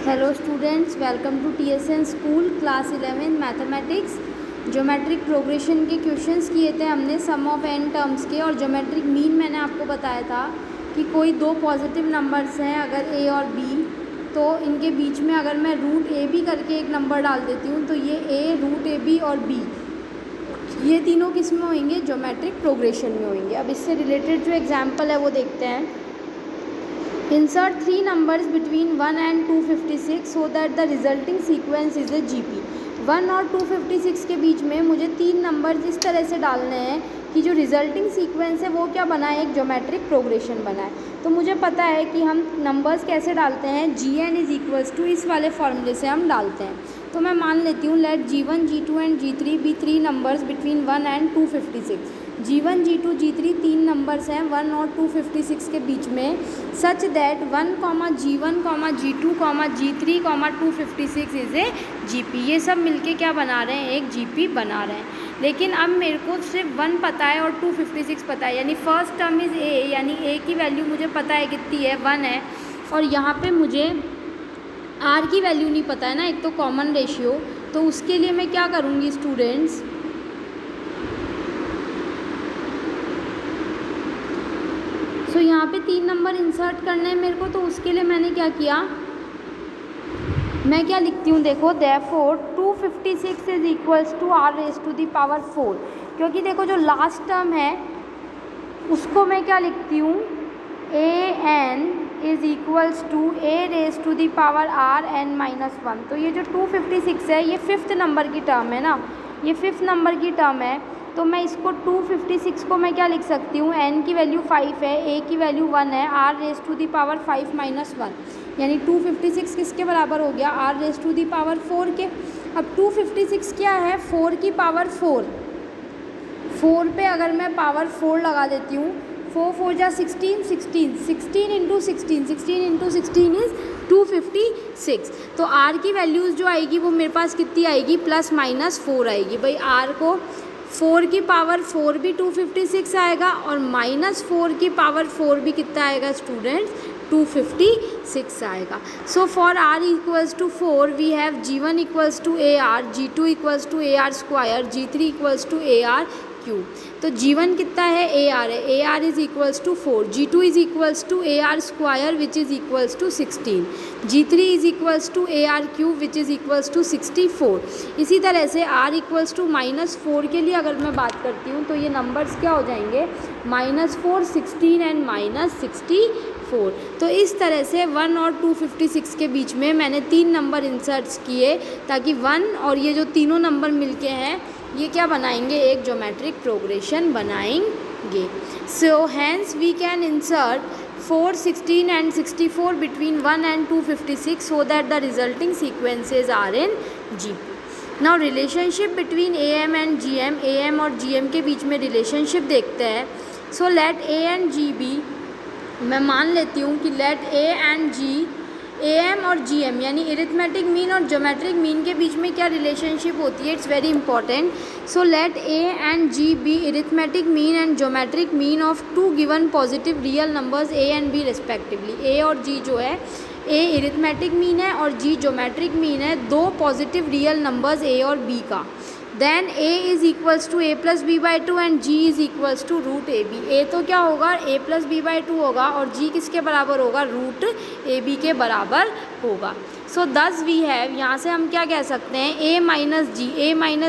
Hello students, welcome to TSN school class 11 mathematics. Geometric progression के questions किए थे हमने सम ऑफ n टर्म्स के, और ज्योमेट्रिक मीन मैंने आपको बताया था कि कोई दो पॉजिटिव नंबर्स हैं अगर a और b, तो इनके बीच में अगर मैं रूट a b करके एक नंबर डाल देती हूँ तो ये a रूट a b और b ये तीनों किस में होंगे? ज्योमेट्रिक प्रोग्रेशन में होंगे। अब इससे रिलेटेड जो एग्जाम्पल है वो देखते हैं। Insert three numbers between 1 and 256 so that the resulting sequence is a GP। 1 और 256 के बीच में मुझे तीन नंबर इस तरह से डालने हैं कि जो रिजल्टिंग सीक्वेंस है वो क्या बना है? एक ज्योमेट्रिक प्रोग्रेशन बना है। तो मुझे पता है कि हम नंबर्स कैसे डालते हैं, GN इज इक्वल्स टू इस वाले फॉर्मूले से हम डालते हैं। तो मैं मान लेती हूँ let G1 G2 and G3 be three numbers between 1 and 256। G1 G2 G3 तीन नंबर्स हैं 1 और 256 के बीच में, such that 1, G1, G2, G3, 256 is a GP। ये सब मिलके क्या बना रहे हैं? एक GP बना रहे हैं। लेकिन अब मेरे को सिर्फ 1 पता है और 256 पता है, यानी फर्स्ट टर्म इज़ A, यानी A की वैल्यू मुझे पता है कितनी है? 1 है। और यहाँ पे मुझे R की वैल्यू नहीं पता है ना, एक तो कॉमन रेशियो। तो उसके लिए मैं क्या करूँगी स्टूडेंट्स? तो यहाँ पे तीन नंबर इंसर्ट करने हैं मेरे को, तो उसके लिए मैंने क्या किया, मैं क्या लिखती हूँ देखो, therefore 256 is equals to r raise to the power 4। क्योंकि देखो जो लास्ट टर्म है उसको मैं क्या लिखती हूँ, an is equals to a raise to the power rn-1। तो ये जो 256 है ये फिफ्थ नंबर की टर्म है ना, ये फिफ्थ नंबर की टर्म है। तो मैं इसको 256 को मैं क्या लिख सकती हूँ, n की वैल्यू 5 है, a की वैल्यू 1 है, r raise to the power 5-1, यानी 256 किसके बराबर हो गया? r raise to the power 4 के। अब 256 क्या है? 4 की पावर 4। 4 पे अगर मैं पावर 4 लगा देती हूँ, 4 4 जा 16, 16 इंटू 16 इज़ 256। तो r की वैल्यूज़ जो आएगी वो मेरे पास कितनी आएगी? +-4 आएगी। भाई r को 4 की पावर 4 भी 256 आएगा और -4 की पावर 4 भी कितना आएगा स्टूडेंट्स? 256 आएगा। So for r equals to 4 we have G1 equals to AR, G2 equals to AR square, G3 equals to AR cube. तो G1 कितना है? AR है, AR is equals to 4, G2 is equals to AR square which is equals to 16, G3 is equals to AR cube which is equals to 64। इसी तरह से r equals to -4 के लिए अगर मैं बात करती हूँ तो ये नंबर्स क्या हो जाएंगे? -4, 16 एंड -64। तो इस तरह से 1 और 256 के बीच में मैंने तीन नंबर इंसर्ट्स किए ताकि 1 और ये जो तीनों नंबर मिलके हैं ये क्या बनाएंगे? एक ज्योमेट्रिक प्रोग्रेशन बनाएंगे। So hence we can insert 4, 16 and 64 between 1 and 256 so that the resulting sequences are in GP। Now relationship between AM and GM, AM और GM के बीच में रिलेशनशिप देखते हैं। So let A and G be, मैं मान लेती हूँ कि let A and G, AM और GM यानी अरिथमेटिक मीन और ज्योमेट्रिक मीन के बीच में क्या रिलेशनशिप होती है? It's very important. So let A and G be arithmetic mean and geometric mean of two given positive real numbers A and B respectively. A और G जो है, A अरिथमेटिक मीन है और G ज्योमेट्रिक मीन है दो positive real numbers A और B का। Then A is equals to a+b/2 and G is equals to √ab। A तो क्या होगा? a+b/2 होगा और G किसके बराबर होगा? √ab के बराबर होगा। सो दस वी हैव, यहाँ से हम क्या कह सकते हैं? a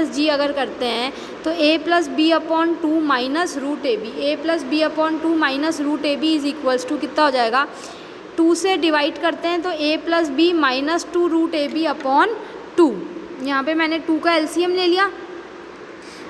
-g अगर करते हैं तो a+b/2 -√ab, a+b/2 -√ab is equals to कितना हो जाएगा? 2 से डिवाइड करते हैं तो a+b -2√ab/2। यहाँ पे मैंने 2 का LCM ले लिया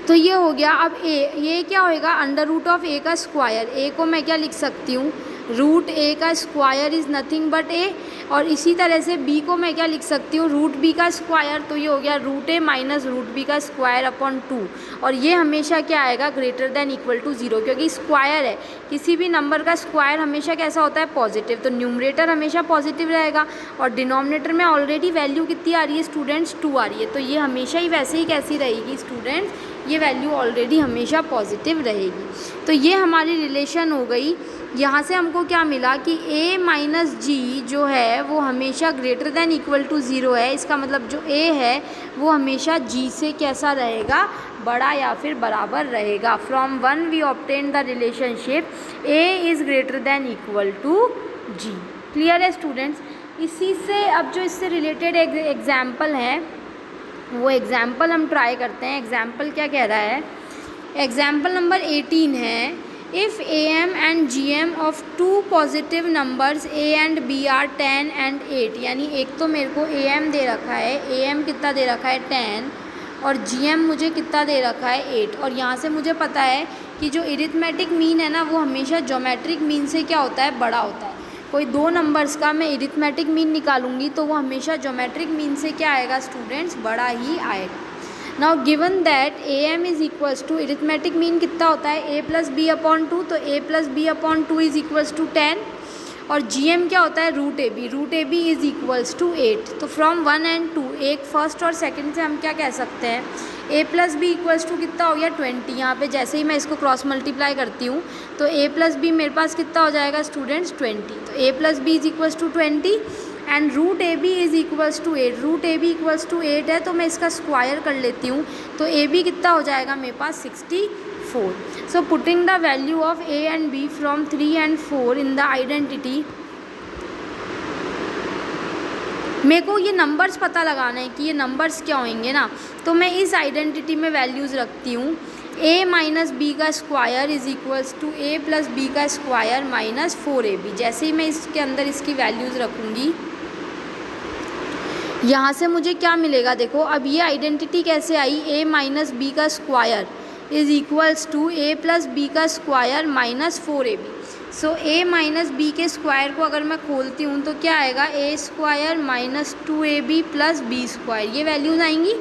तो ये हो गया। अब A, ये क्या होएगा? √A का स्क्वायर। A को मैं क्या लिख सकती हूँ? √A का square is nothing but A। और इसी तरह से B को मैं क्या लिख सकती हूँ? √B का स्क्वायर। तो ये हो गया √A माइनस √B का स्क्वायर अपॉन 2। और ये हमेशा क्या आएगा? ग्रेटर देन इक्वल टू 0, क्योंकि स्क्वायर है, किसी भी नंबर का स्क्वायर हमेशा कैसा होता है? पॉजिटिव। तो न्यूमरेटर हमेशा पॉजिटिव रहेगा और डिनोमिनेटर में ऑलरेडी वैल्यू कितनी आ रही है स्टूडेंट्स? 2 आ रही है। तो ये हमेशा ही वैसे ही कैसी रहेगी स्टूडेंट्स? ये वैल्यू ऑलरेडी हमेशा पॉजिटिव रहेगी। तो ये हमारी रिलेशन हो गई। यहाँ से हमको क्या मिला कि a माइनस जी जो है वो हमेशा greater than equal to zero है। इसका मतलब जो a है वो हमेशा g से कैसा रहेगा, बड़ा या फिर बराबर रहेगा। From one we obtain the relationship a is greater than equal to g। Clear है स्टूडेंट्स। इसी से अब जो इससे रिलेटेड एग्जाम्पल है वो एग्जाम्पल हम ट्राई करते हैं। एग्जाम्पल क्या कह रहा है, एग्जाम्पल नंबर 18 है, if am and gm of two positive numbers a and b are 10 and 8। यानी एक तो मेरे को am दे रखा है, am कितना दे रखा है 10 और gm मुझे कितना दे रखा है 8। और यहाँ से मुझे पता है कि जो इरिथमेटिक मीन है ना वो हमेशा ज्योमेट्रिक मीन से क्या होता है, बड़ा होता है। कोई दो नंबर्स का मैं इरिथमेटिक मीन निकालूंगी तो वो हमेशा ज्योमेट्रिक मीन से क्या आएगा स्टूडेंट्स, बड़ा ही आएगा। Now given that A M is equals to, arithmetic mean कितना होता है a plus B upon two, तो a plus B upon two is equals to 10। और जी एम क्या होता है, root A B is equals to 8। तो from 1 and 2, एक फर्स्ट और सेकंड से हम क्या कह सकते हैं, a plus B equals to कितना हो गया 20। यहाँ पे जैसे ही मैं इसको क्रॉस मल्टीप्लाई करती हूँ तो a प्लस बी मेरे पास कितना हो जाएगा स्टूडेंट्स 20। तो a plus B is equals to 20 and root A B is equals to 8। Root A B equals to 8 है तो मैं इसका स्क्वायर कर लेती हूँ तो ए बी कितना हो जाएगा मेरे पास 64। So putting the value of a and b from 3 and 4 in the identity, मेरे को ये नंबर्स पता लगाना है कि ये नंबर्स क्या होंगे ना। तो मैं इस आइडेंटिटी में वैल्यूज़ रखती हूँ, a माइनस बी का square is equals to a plus B का स्क्वायर माइनस 4ab। जैसे ही मैं इसके अंदर इसकी वैल्यूज़ रखूँगी यहाँ से मुझे क्या मिलेगा, देखो अब ये आइडेंटिटी कैसे आई, a माइनस बी का square is equals to a plus B का square minus 4ab। So a minus B के स्क्वायर को अगर मैं खोलती हूँ तो क्या आएगा, a square minus 2ab plus B square, ये वैल्यूज़ आएंगी।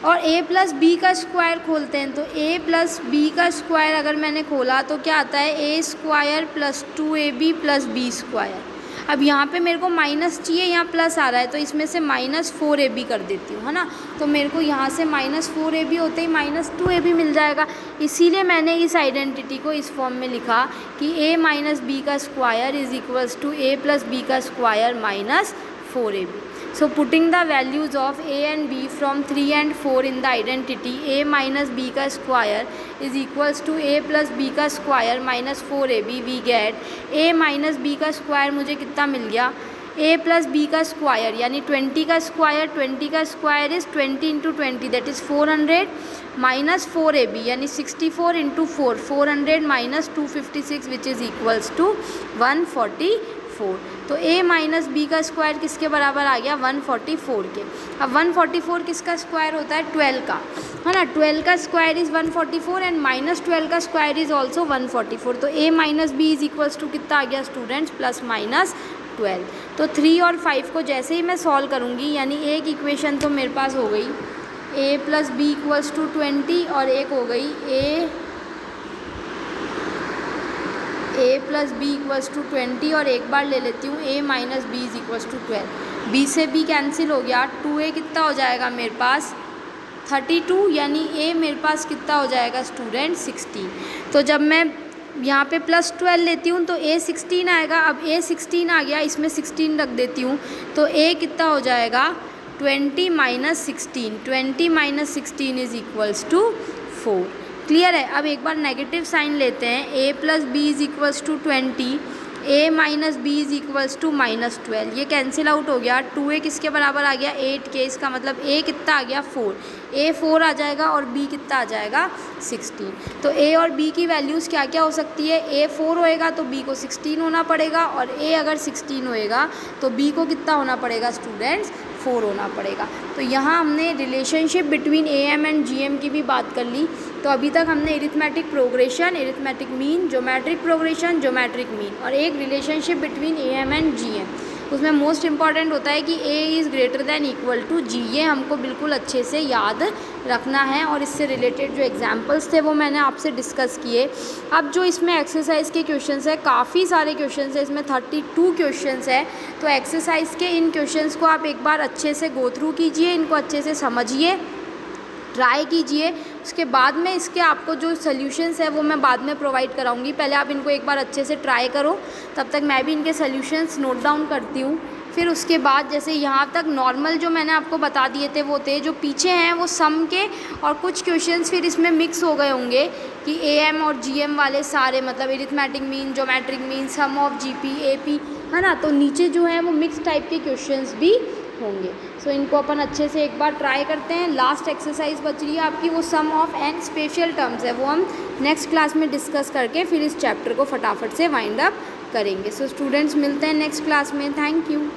और a प्लस बी का स्क्वायर खोलते हैं तो a प्लस बी का स्क्वायर अगर मैंने खोला तो क्या आता है, a square plus 2ab plus B square. अब यहाँ पे मेरे को माइनस चाहिए, यहाँ प्लस आ रहा है तो इसमें से माइनस 4ab कर देती हूँ, है ना। तो मेरे को यहाँ से माइनस 4ab होते ही माइनस 2ab मिल जाएगा। इसीलिए मैंने इस आइडेंटिटी को इस फॉर्म में लिखा कि a माइनस बी का square is equals to a plus B का square minus 4ab। So putting the values of a and b from 3 and 4 in the identity, a minus b का square is equals to a plus b का square minus 4ab, we get a minus b का square मुझे कितना मिल गया, a plus b का square यानी 20 का square, 20 का square is 20 into 20 that is 400 minus 4ab यानी 64 into 4, 400 minus 256 which is equals to 144। तो a माइनस बी का स्क्वायर किसके बराबर आ गया, 144 के। अब 144 किसका स्क्वायर होता है, 12 का, है ना। 12 का स्क्वायर इज़ 144 एंड माइनस 12 का स्क्वायर इज़ ऑल्सो 144। तो a minus B is equals to कितना आ गया स्टूडेंट्स, प्लस माइनस 12। तो 3 और 5 को जैसे ही मैं सॉल्व करूँगी यानी एक इक्वेशन तो मेरे पास हो गई a plus B equals to 20 और एक हो गई a plus B equals to 20 और एक बार ले लेती हूँ a minus B is equals to 12। b से b कैंसिल हो गया, 2a कितना हो जाएगा मेरे पास 32 यानी a मेरे पास कितना हो जाएगा स्टूडेंट 16। तो जब मैं यहाँ पे प्लस 12 लेती हूँ तो a 16 आएगा। अब a 16 आ गया, इसमें 16 रख देती हूँ तो a कितना हो जाएगा 20 minus 16, 20 minus 16 is equals to 4। Clear है। अब एक बार नेगेटिव साइन लेते हैं, a plus B is equals to 20, a minus B is equals to minus 12, ये कैंसिल आउट हो गया। 2a किसके बराबर आ गया 8 के, इसका मतलब a कितना आ गया 4, a 4 आ जाएगा और b कितना आ जाएगा 16। तो a और b की वैल्यूज़ क्या क्या हो सकती है, a 4 होएगा तो b को 16 होना पड़ेगा और a अगर 16 होएगा तो b को कितना होना पड़ेगा स्टूडेंट्स 4 होना पड़ेगा। तो यहाँ हमने relationship between am and gm की भी बात कर ली। तो अभी तक हमने arithmetic progression, arithmetic mean, geometric progression, geometric mean और एक relationship between am and gm। उसमें मोस्ट इम्पॉर्टेंट होता है कि a is greater than equal to g, ये हमको बिल्कुल अच्छे से याद रखना है। और इससे रिलेटेड जो एग्जांपल्स थे वो मैंने आपसे डिस्कस किए। अब जो इसमें एक्सरसाइज के क्वेश्चंस है, काफ़ी सारे क्वेश्चंस है, इसमें 32 क्वेश्चंस है। तो एक्सरसाइज के इन क्वेश्चंस को आप एक बार अच्छे से गो थ्रू कीजिए, इनको अच्छे से समझिए, ट्राई कीजिए, उसके बाद में इसके आपको जो सॉल्यूशंस है वो मैं बाद में प्रोवाइड कराऊंगी। पहले आप इनको एक बार अच्छे से ट्राई करो, तब तक मैं भी इनके सॉल्यूशंस नोट डाउन करती हूँ। फिर उसके बाद जैसे यहाँ तक नॉर्मल जो मैंने आपको बता दिए थे वो थे, जो पीछे हैं वो सम के और कुछ क्वेश्चंस फिर इसमें मिक्स हो गए होंगे कि एएम और जीएम वाले सारे, मतलब arithmetic mean, geometric mean, sum of GP, AP, है ना। तो नीचे जो है वो मिक्स टाइप के क्वेश्चंस भी होंगे। सो इनको अपन अच्छे से एक बार ट्राई करते हैं। लास्ट एक्सरसाइज बच रही है आपकी, वो सम ऑफ एन स्पेशल टर्म्स है, वो हम नेक्स्ट क्लास में डिस्कस करके फिर इस चैप्टर को फटाफट से वाइंड अप करेंगे। सो स्टूडेंट्स मिलते हैं नेक्स्ट क्लास में। Thank you.